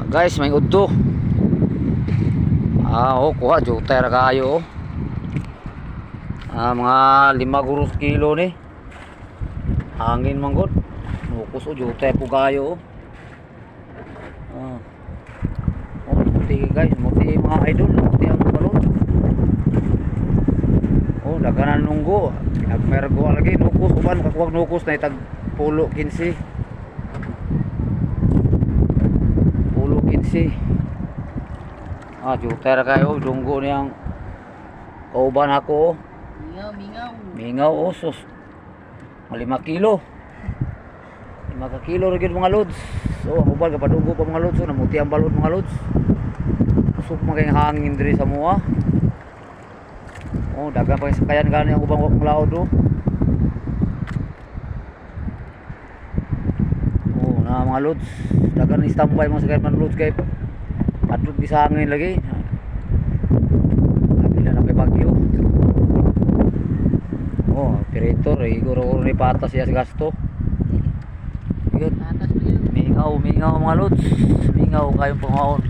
Guys, may udto. Kuha jutay ra kayo. Mga 5 guros kilo ni. Hangin man gud. Nukus jutay po kayo. Muti guys, muti mga idol, muti ang balon. Daganan nunggo. Nagmergo lagi nukus uban kakuwag nukus na itag pulo 15. Pulo 15. Jutay ra kayo dunggo niyang kauban ako. Mingaw sus. 5 kilo. 5 ka kilo ra gyud mga lods. So ang uban kapadunggo pa mga lods, so namuti ang balon mga lods. Usok man kay hangin diri sa mua. Dagan pa sakayan gani ang ubang wakong laod na mga lods. Dagan ni standby mga sakayan man lods kay adlok di sa hangin lagi. Kapila na kay bagyo. Operator iguro ni patas siya sa gasto. Yun. Mingaw mga lods. Mingaw kayong pangaon.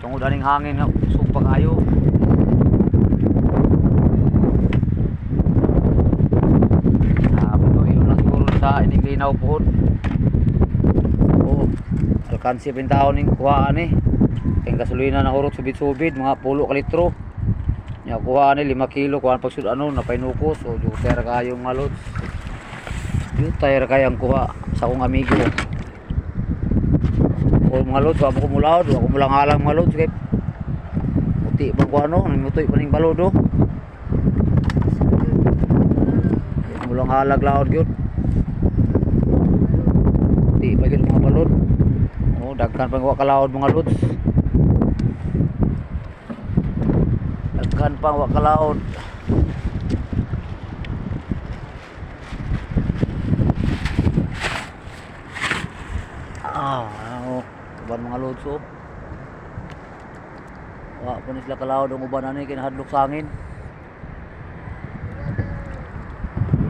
Tungod aning hangin nga usok pa kayo. Sa ining linaw po. Alkansi pintaon ning kuhaan ni. Kay gasolina na urot subid-subid mga pulo ka litro. Nya kuhaan ni 5 kilo kuhaan pag sud napainukos o jutay ra kayo mga lods. Jutay ra kayang kuha sa akong amigo. Mga lods, wa mo kumulaod, wa ko mulang-alang mga lods kay muti pa ko namutoy pa ning balodo. Mulang halag laod gyud. Pa gyud mga balon. Daghan pa wa kalaod mga lods. Daghan pa wa kalaod. Uban mga lods wa pa ni sila kalaod ang uban ani kinahadlok sa hangin.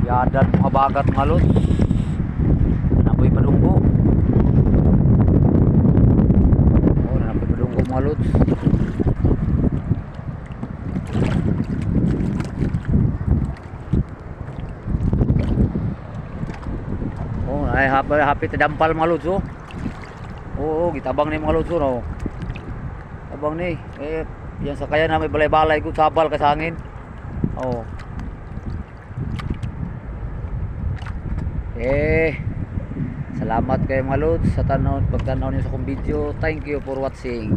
Yadan mga bagat mga lods. Napoy padunggo. Napoy padunggo mga lods. Ay hapit dampal mga lods gitabang ni mga lods tabang ni yan sa kaya na may balay-balay ko sabal ka sa hangin. Salamat kayo mga lods sa pagtanaw niyo sa akong video. Thank you for watching.